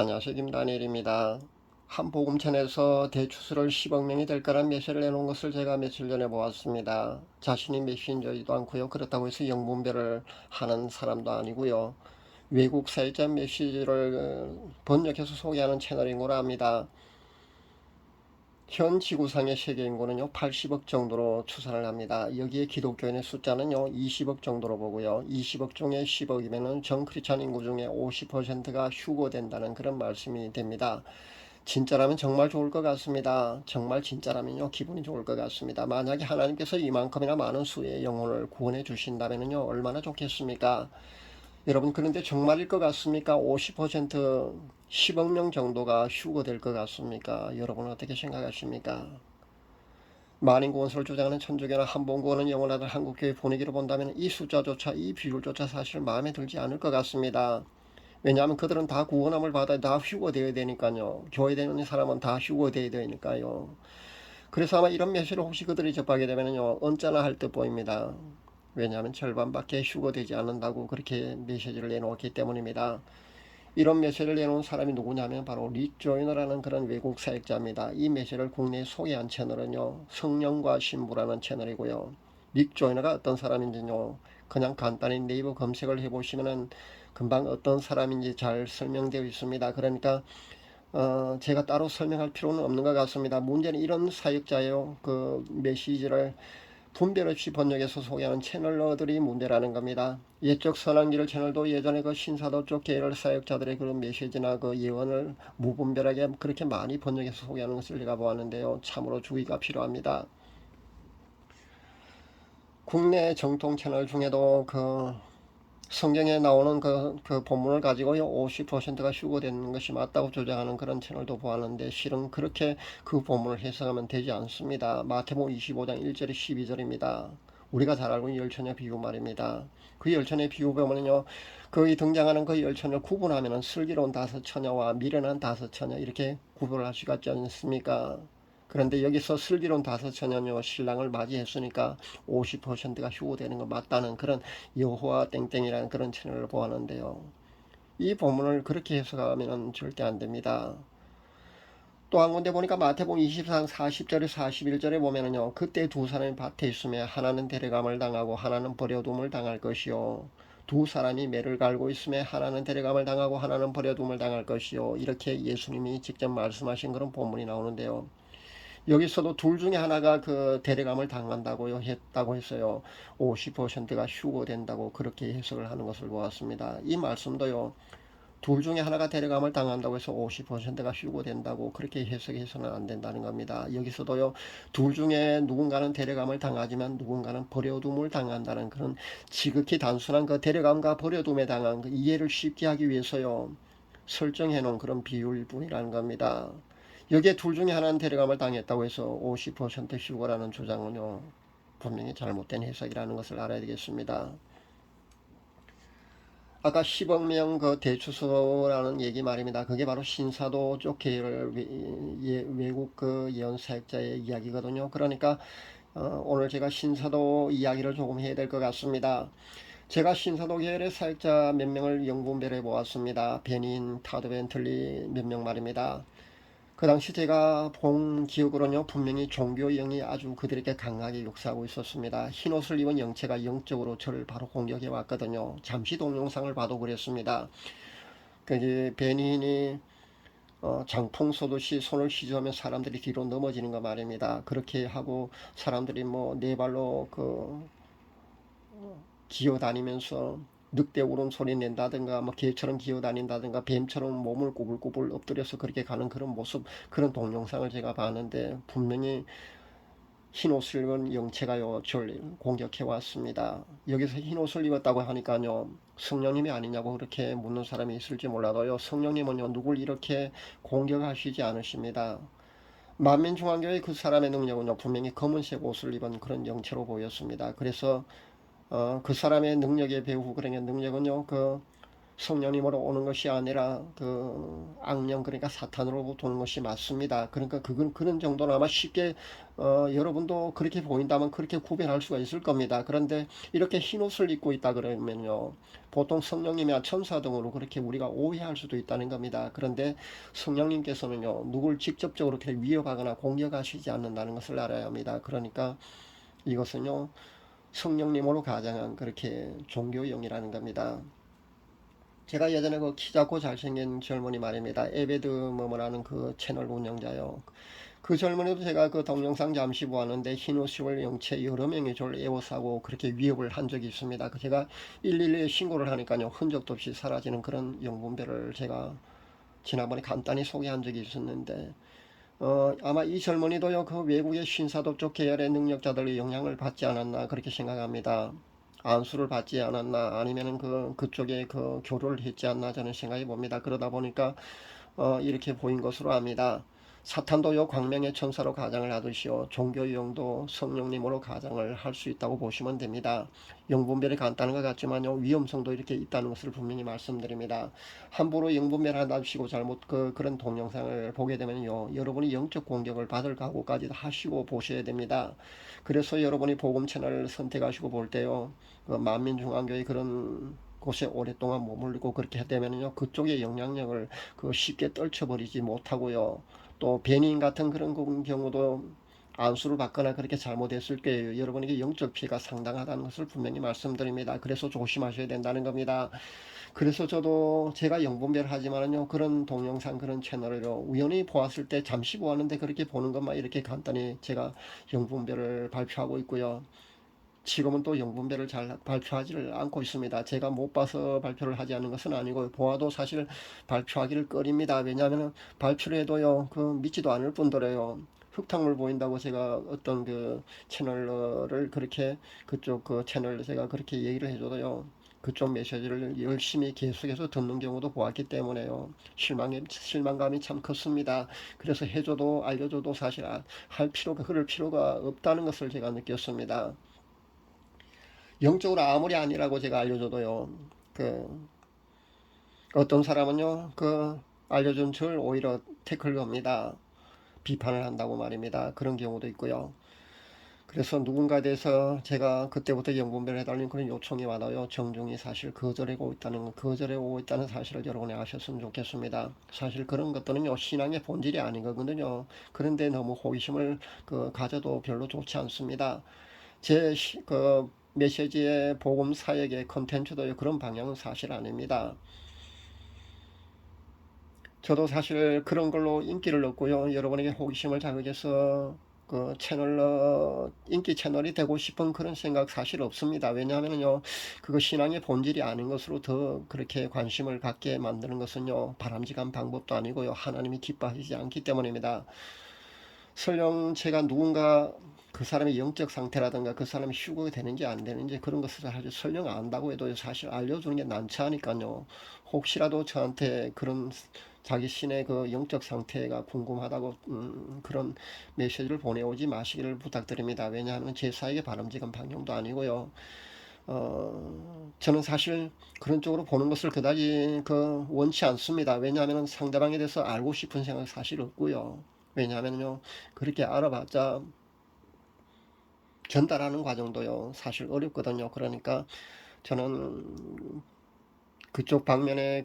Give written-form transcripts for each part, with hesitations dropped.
안녕하세요. 김다니엘입니다. 한 복음천에서 대추수를 10억 명이 될 거란 메시지를 내놓은 것을 제가 며칠 전에 보았습니다. 자신이 메신저이지도 않고요. 그렇다고 해서 영분별을 하는 사람도 아니고요. 외국 사회자 메시지를 번역해서 소개하는 채널인 거라 합니다. 현 지구상의 세계 인구는요 80억 정도로 추산을 합니다. 여기에 기독교인의 숫자는요 20억 정도로 보고요. 20억 중에 10억이면은 전 크리스찬 인구 중에 50%가 휴거된다는 그런 말씀이 됩니다. 진짜라면 정말 좋을 것 같습니다. 정말 진짜라면요 기분이 좋을 것 같습니다. 만약에 하나님께서 이만큼이나 많은 수의 영혼을 구원해 주신다면요 얼마나 좋겠습니까? 여러분, 그런데 정말일 것 같습니까? 50% 10억 명 정도가 휴거될 것 같습니까? 여러분은 어떻게 생각하십니까? 만인구원설을 주장하는 천주교나 한본구원은 영원하던 한국교회 분위기로 본다면 이 숫자조차, 이 비율조차 사실 마음에 들지 않을 것 같습니다. 왜냐하면 그들은 다 구원함을 받아야 다 휴거되어야 되니까요. 교회 되는 사람은 다 휴거되어야 되니까요. 그래서 아마 이런 메시지를 혹시 그들이 접하게 되면요 언짢아 할 듯 보입니다. 왜냐하면 절반밖에 휴거되지 않는다고 그렇게 메시지를 내놓았기 때문입니다. 이런 메시지를 내놓은 사람이 누구냐면 바로 릭 조이너라는 그런 외국 사역자입니다. 이 메시지를 국내에 소개한 채널은요 성령과 신부라는 채널이고요. 릭 조이너가 어떤 사람인지요 그냥 간단히 네이버 검색을 해보시면은 금방 어떤 사람인지 잘 설명되어 있습니다. 그러니까 제가 따로 설명할 필요는 없는 것 같습니다. 문제는 이런 사역자의 그 메시지를 분별 없이 번역해서 소개하는 채널러들이 문제라는 겁니다. 옛적 선한길 채널도 예전에 그 신사도 쪽 계열 사역자들의 그런 메시지나 그 예언을 무분별하게 그렇게 많이 번역해서 소개하는 것을 제가 보았는데요. 참으로 주의가 필요합니다. 국내 정통 채널 중에도 그 성경에 나오는 그 본문을 가지고요 50%가 휴거되는 것이 맞다고 주장하는 그런 채널도 보았는데 실은 그렇게 그 본문을 해석하면 되지 않습니다. 마태복음 25장 1절에 12절입니다. 우리가 잘 알고 있는 열처녀 비유 말입니다. 그 열처녀의 비유 보면요 거기 등장하는 그 열처녀를 구분하면은 슬기로운 다섯 처녀와 미련한 다섯 처녀 이렇게 구분을 할 수가 있지 않습니까? 그런데 여기서 슬기로운 다섯 처녀요 신랑을 맞이했으니까 50%가 휴고되는 거 맞다는 그런 여호와 땡땡이라는 그런 채널을 보았는데요. 이 본문을 그렇게 해석하면 절대 안 됩니다. 또 한 군데 보니까 마태복음 24장 40절에 41절에 보면은요. 그때 두 사람이 밭에 있으며 하나는 데려감을 당하고 하나는 버려둠을 당할 것이요. 두 사람이 매를 갈고 있으며 하나는 데려감을 당하고 하나는 버려둠을 당할 것이요. 이렇게 예수님이 직접 말씀하신 그런 본문이 나오는데요. 여기서도 둘 중에 하나가 그 데려감을 당한다고요 했다고 했어요. 50%가 휴거된다고 그렇게 해석을 하는 것을 보았습니다. 이 말씀도요. 둘 중에 하나가 데려감을 당한다고 해서 50%가 휴거된다고 그렇게 해석해서는 안 된다는 겁니다. 여기서도요. 둘 중에 누군가는 데려감을 당하지만 누군가는 버려둠을 당한다는 그런 지극히 단순한 그 데려감과 버려둠에 당한 그 이해를 쉽게 하기 위해서요. 설정해 놓은 그런 비율일 뿐이라는 겁니다. 여기에 둘 중에 하나는 데려감을 당했다고 해서 50% 휴거라는 주장은요. 분명히 잘못된 해석이라는 것을 알아야 되겠습니다. 아까 10억 명 그 대추수라는 얘기 말입니다. 그게 바로 신사도 쪽 계열 외국 그 예언 사역자의 이야기거든요. 그러니까 오늘 제가 신사도 이야기를 조금 해야 될 것 같습니다. 제가 신사도 계열의 사역자 몇 명을 영분별해 보았습니다. 베닌, 타드 벤틀리 몇 명 말입니다. 그 당시 제가 본 기억으로는요 분명히 종교 영이 아주 그들에게 강하게 역사하고 있었습니다. 흰옷을 입은 영체가 영적으로 저를 바로 공격해 왔거든요. 잠시 동영상을 봐도 그랬습니다. 그 베닌이 장풍 쏘듯이 손을 휘저으면 사람들이 뒤로 넘어지는 거 말입니다. 그렇게 하고 사람들이 뭐 네 발로 그 기어다니면서 늑대 울음소리 낸다든가 뭐 개처럼 기어다닌다든가 뱀처럼 몸을 꾸불꾸불 엎드려서 그렇게 가는 그런 모습 그런 동영상을 제가 봤는데 분명히 흰옷을 입은 영체가요 저를 공격해 왔습니다. 여기서 흰옷을 입었다고 하니까요 성령님이 아니냐고 그렇게 묻는 사람이 있을지 몰라도요 성령님은요 누굴 이렇게 공격하시지 않으십니다. 만민중앙교회 그 사람의 능력은요 분명히 검은색 옷을 입은 그런 영체로 보였습니다. 그래서 그 사람의 능력에 배우고 그러는 능력은요, 그 성령님으로 오는 것이 아니라 그 악령, 그러니까 사탄으로부터 오는 것이 맞습니다. 그러니까 그건 그런 정도는 아마 쉽게 여러분도 그렇게 보인다면 그렇게 구별할 수가 있을 겁니다. 그런데 이렇게 흰 옷을 입고 있다 그러면요, 보통 성령님이나 천사 등으로 그렇게 우리가 오해할 수도 있다는 겁니다. 그런데 성령님께서는요, 누굴 직접적으로 그렇게 위협하거나 공격하시지 않는다는 것을 알아야 합니다. 그러니까 이것은요, 성령님으로 가장한 그렇게 종교형이라는 겁니다. 제가 예전에 그 키 작고 잘생긴 젊은이 말입니다. 에베드 머머라는 그 채널 운영자요. 그 젊은이도 제가 그 동영상 잠시 보았는데 흰 옷을 영체 여러 명이 저를 에워싸고 그렇게 위협을 한 적이 있습니다. 그 제가 112에 신고를 하니까요, 흔적도 없이 사라지는 그런 영분별을 제가 지난번에 간단히 소개한 적이 있었는데, 아마 이 젊은이도요, 그 외국의 신사도쪽 계열의 능력자들의 영향을 받지 않았나 그렇게 생각합니다. 안수를 받지 않았나, 아니면은 그쪽에 그 교류를 했지 않나 저는 생각해 봅니다. 그러다 보니까 이렇게 보인 것으로 압니다. 사탄도요, 광명의 천사로 가장을 하듯이요, 종교 유형도 성령님으로 가장을 할 수 있다고 보시면 됩니다. 영분별이 간단한 것 같지만요, 위험성도 이렇게 있다는 것을 분명히 말씀드립니다. 함부로 영분별한답시고 잘못 그런 동영상을 보게 되면요, 여러분이 영적 공격을 받을 각오까지 하시고 보셔야 됩니다. 그래서 여러분이 복음 채널을 선택하시고 볼 때요, 그 만민중앙교회 그런 곳에 오랫동안 머물고 그렇게 되면요, 그쪽의 영향력을 쉽게 떨쳐버리지 못하고요, 또 배민 같은 그런 경우도 안수를 받거나 그렇게 잘못했을 거예요. 여러분에게 영적 피해가 상당하다는 것을 분명히 말씀드립니다. 그래서 조심하셔야 된다는 겁니다. 그래서 저도 제가 영분별 하지만은요, 그런 동영상 그런 채널을요, 우연히 보았을 때 잠시 보았는데 그렇게 보는 것만 이렇게 간단히 제가 영분별을 발표하고 있고요. 지금은 또 영분별을 잘 발표하지를 않고 있습니다. 제가 못 봐서 발표를 하지 않는 것은 아니고, 보아도 사실 발표하기를 꺼립니다. 왜냐하면 발표를 해도요, 믿지도 않을 뿐더러요, 흙탕물 보인다고 제가 어떤 그 채널을 그렇게, 그쪽 그 채널 제가 그렇게 얘기를 해줘도요, 그쪽 메시지를 열심히 계속해서 듣는 경우도 보았기 때문에요, 실망감이 참 컸습니다. 그래서 해줘도 알려줘도 사실 할 필요가, 그럴 필요가 없다는 것을 제가 느꼈습니다. 영적으로 아무리 아니라고 제가 알려줘도요, 그 어떤 사람은요, 알려준 절 오히려 태클 겁니다. 비판을 한다고 말입니다. 그런 경우도 있고요. 그래서 누군가에 대해서 제가 그때부터 영분별 해달라는 그런 요청이 많아요. 정중히 사실 거절해 오고 있다는 사실을 여러분이 아셨으면 좋겠습니다. 사실 그런 것들은요, 신앙의 본질이 아니거든요. 그런데 너무 호기심을 가져도 별로 좋지 않습니다. 메시지의 복음 사역의 컨텐츠도 그런 방향은 사실 아닙니다. 저도 사실 그런 걸로 인기를 얻고요, 여러분에게 호기심을 자극해서 인기 채널이 되고 싶은 그런 생각 사실 없습니다. 왜냐하면요, 그거 신앙의 본질이 아닌 것으로 더 그렇게 관심을 갖게 만드는 것은요, 바람직한 방법도 아니고요, 하나님이 기뻐하시지 않기 때문입니다. 설령 제가 누군가 그 사람의 영적 상태라든가 그 사람이 휴거가 되는지 안 되는지 그런 것을 사실 설령 안다고 해도 사실 알려주는 게 난처 하니까요. 혹시라도 저한테 그런 자기 신의 그 영적 상태가 궁금하다고 그런 메시지를 보내오지 마시기를 부탁드립니다. 왜냐하면 제 사에게 바람직한 방향도 아니고요. 저는 사실 그런 쪽으로 보는 것을 그다지 원치 않습니다. 왜냐하면 상대방에 대해서 알고 싶은 생각 사실 없고요. 왜냐하면요, 그렇게 알아봤자 전달하는 과정도요, 사실 어렵거든요. 그러니까 저는 그쪽 방면에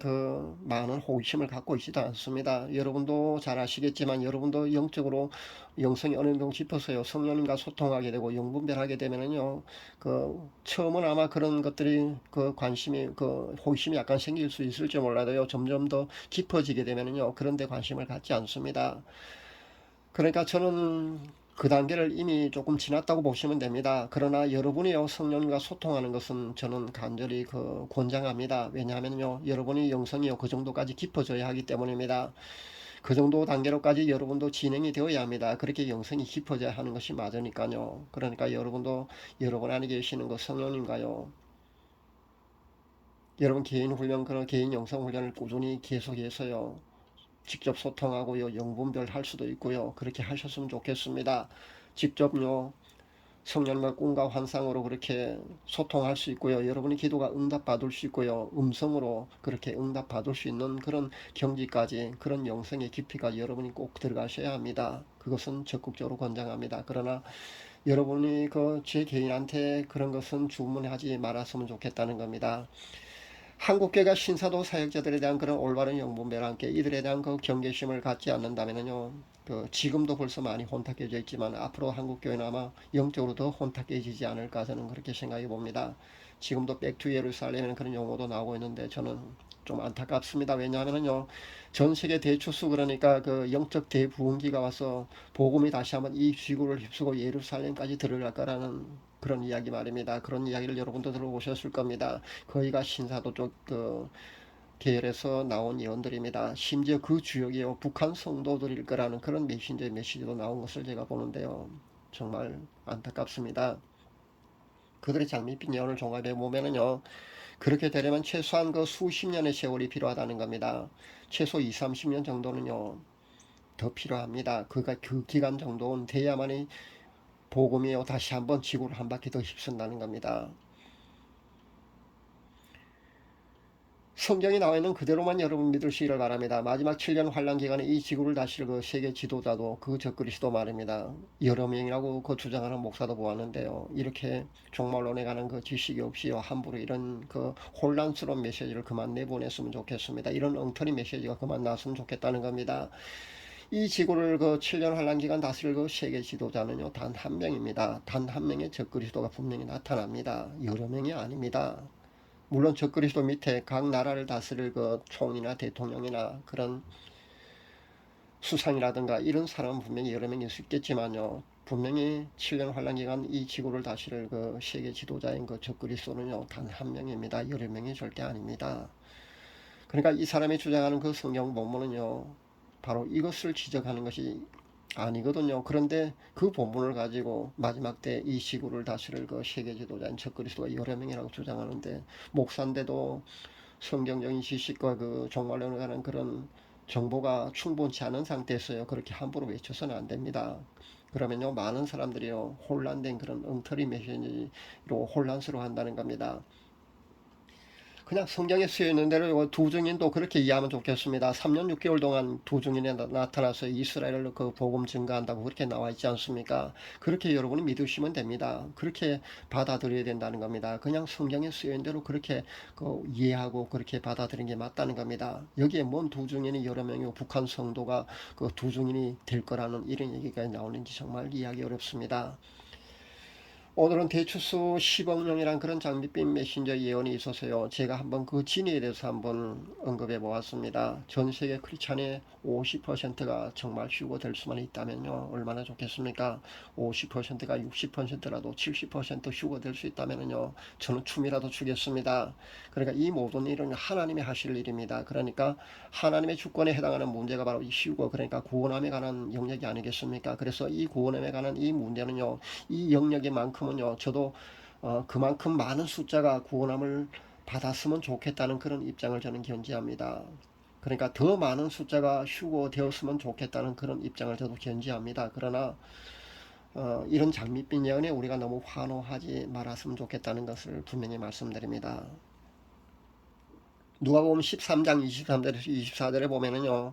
많은 호기심을 갖고 있지도 않습니다. 여러분도 잘 아시겠지만, 여러분도 영적으로 영성이 어느 정도 깊어서요, 성령님과 소통하게 되고 영분별하게 되면은요, 처음은 아마 그런 것들이 관심이 호기심이 약간 생길 수 있을지 몰라도요, 점점 더 깊어지게 되면은요, 그런 데 관심을 갖지 않습니다. 그러니까 저는 그 단계를 이미 조금 지났다고 보시면 됩니다. 그러나 여러분이요, 성령님과 소통하는 것은 저는 간절히 권장합니다. 왜냐하면요, 여러분이 영성이요, 그 정도까지 깊어져야 하기 때문입니다. 그 정도 단계로까지 여러분도 진행이 되어야 합니다. 그렇게 영성이 깊어져야 하는 것이 맞으니까요. 그러니까 여러분도 여러분 안에 계시는 그 성령님과요, 여러분 개인 훈련, 그런 개인 영성 훈련을 꾸준히 계속해서요, 직접 소통하고요, 영분별 할 수도 있고요, 그렇게 하셨으면 좋겠습니다. 직접요, 성령과 꿈과 환상으로 그렇게 소통할 수 있고요. 여러분의 기도가 응답받을 수 있고요. 음성으로 그렇게 응답받을 수 있는 그런 경지까지, 그런 영성의 깊이가 여러분이 꼭 들어가셔야 합니다. 그것은 적극적으로 권장합니다. 그러나 여러분이 그 제 개인한테 그런 것은 주문하지 말았으면 좋겠다는 겁니다. 한국교회가 신사도 사역자들에 대한 그런 올바른 영분별과 함께 이들에 대한 그 경계심을 갖지 않는다면요, 지금도 벌써 많이 혼탁해져 있지만 앞으로 한국교회는 아마 영적으로 더 혼탁해지지 않을까 저는 그렇게 생각해 봅니다. 지금도 백투 예루살렘이라는 그런 용어도 나오고 있는데 저는 좀 안타깝습니다. 왜냐하면요, 전 세계 대추수, 그러니까 그 영적 대부흥기가 와서 복음이 다시 한번 이 지구를 휩쓰고 예루살렘까지 들어갈 거라는 그런 이야기 말입니다. 그런 이야기를 여러분도 들어보셨을 겁니다. 거기가 신사도 쪽 계열에서 나온 예언들입니다. 심지어 그 주역이요, 북한 성도들일 거라는 그런 메시지도 나온 것을 제가 보는데요. 정말 안타깝습니다. 그들의 장밋빛 예언을 종합해 보면은요, 그렇게 되려면 최소한 그 수십 년의 세월이 필요하다는 겁니다. 최소 2, 30년 정도는요, 더 필요합니다. 그 기간 정도는 돼야만이 복음이요, 다시 한번 지구를 한 바퀴 더 휩쓴다는 겁니다. 성경에 나와 있는 그대로만 여러분 믿으시기를 바랍니다. 마지막 7년 환란 기간에 이 지구를 다스릴 그 세계 지도자도 그 적그리스도 말입니다. 여러 명이라고 그 주장하는 목사도 보았는데요. 이렇게 종말론에 관한 그 지식이 없이요, 함부로 이런 그 혼란스러운 메시지를 그만 내보냈으면 좋겠습니다. 이런 엉터리 메시지가 그만 나왔으면 좋겠다는 겁니다. 이 지구를 그 7년 환란 기간 다스릴 그 세계 지도자는요, 단 한 명입니다. 단 한 명의 적그리스도가 분명히 나타납니다. 여러 명이 아닙니다. 물론 적그리스도 밑에 각 나라를 다스릴 그 총리나 대통령이나 그런 수상이라든가 이런 사람은 분명히 여러 명일 수 있겠지만요, 분명히 7년 환란 기간 이 지구를 다스릴 그 세계 지도자인 그 적그리스도는요, 단 한 명입니다. 여러 명이 절대 아닙니다. 그러니까 이 사람이 주장하는 그 성경 본문은요, 바로 이것을 지적하는 것이 아니거든요. 그런데 그 본문을 가지고 마지막 때 이 지구를 다스릴 그 세계 지도자인 적그리스도가 여러 명이라고 주장하는데, 목사인데도 성경적인 지식과 그 종말론에 관한 그런 정보가 충분치 않은 상태에서요, 그렇게 함부로 외쳐서는 안 됩니다. 그러면요, 많은 사람들이요, 혼란된 그런 엉터리 메시지로 혼란스러워 한다는 겁니다. 그냥 성경에 쓰여 있는 대로 두 증인도 그렇게 이해하면 좋겠습니다. 3년 6개월 동안 두 증인이 나타나서 이스라엘을 그 복음 증가한다고 그렇게 나와 있지 않습니까? 그렇게 여러분이 믿으시면 됩니다. 그렇게 받아들여야 된다는 겁니다. 그냥 성경에 쓰여 있는 대로 그렇게 이해하고 그렇게 받아들이는 게 맞다는 겁니다. 여기에 뭔 두 증인이 여러 명이고 북한 성도가 그 두 증인이 될 거라는 이런 얘기가 나오는지 정말 이해하기 어렵습니다. 오늘은 대추수 10억 명이란 그런 장밋빛 메신저 예언이 있어서요, 제가 한번 그 진위에 대해서 한번 언급해 보았습니다. 전 세계 크리스찬의 50%가 정말 휴거될 수만 있다면요, 얼마나 좋겠습니까? 50%가 60%라도 70% 휴거될 수 있다면요, 저는 춤이라도 추겠습니다. 그러니까 이 모든 일은 하나님이 하실 일입니다. 그러니까 하나님의 주권에 해당하는 문제가 바로 이 휴거, 그러니까 구원함에 관한 영역이 아니겠습니까? 그래서 이 구원함에 관한 이 문제는요, 이 영역에만큼은요, 저도 그만큼 많은 숫자가 구원함을 받았으면 좋겠다는 그런 입장을 저는 견지합니다. 그러니까 더 많은 숫자가 휴거되었으면 좋겠다는 그런 입장을 저도 견지합니다. 그러나 이런 장밋빛 예언에 우리가 너무 환호하지 말았으면 좋겠다는 것을 분명히 말씀드립니다. 누가복음 13장 23절에서 24절에 보면은요,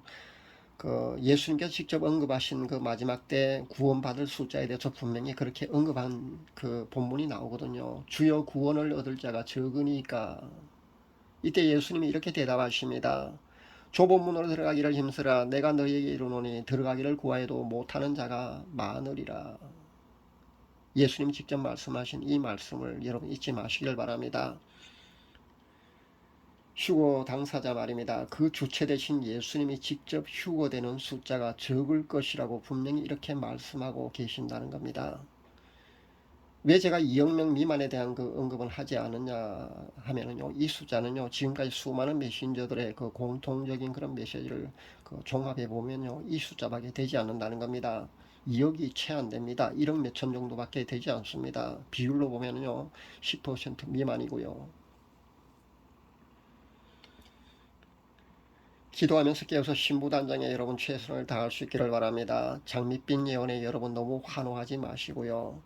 예수님께서 직접 언급하신 그 마지막 때 구원받을 숫자에 대해서 분명히 그렇게 언급한 그 본문이 나오거든요. 주여 구원을 얻을 자가 적으니까. 이때 예수님이 이렇게 대답하십니다. 좁은 문으로 들어가기를 힘쓰라. 내가 너희에게 이르노니 들어가기를 구하여도 못하는 자가 많으리라. 예수님 직접 말씀하신 이 말씀을 여러분 잊지 마시길 바랍니다. 휴거 당사자 말입니다. 그 주체 대신 예수님이 직접 휴거되는 숫자가 적을 것이라고 분명히 이렇게 말씀하고 계신다는 겁니다. 왜 제가 2억 명 미만에 대한 그 언급을 하지 않느냐 하면은요, 이 숫자는요, 지금까지 수많은 메신저들의 그 공통적인 그런 메시지를 종합해 보면요, 이 숫자밖에 되지 않는다는 겁니다. 2억이 채 안 됩니다. 1억 몇천 정도밖에 되지 않습니다. 비율로 보면요, 10% 미만이고요. 기도하면서 깨어서 신부단장에 여러분 최선을 다할 수 있기를 바랍니다. 장밋빛 예언에 여러분 너무 환호하지 마시고요.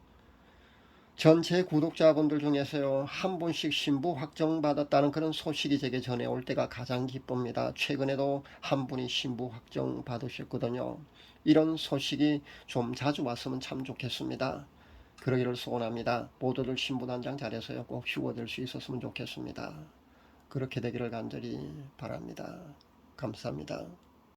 전체 구독자분들 중에서요, 한 분씩 신부 확정받았다는 그런 소식이 제게 전해올 때가 가장 기쁩니다. 최근에도 한 분이 신부 확정 받으셨거든요. 이런 소식이 좀 자주 왔으면 참 좋겠습니다. 그러기를 소원합니다. 모두들 신부 단장 잘해서요, 꼭 휴거될 수 있었으면 좋겠습니다. 그렇게 되기를 간절히 바랍니다. 감사합니다.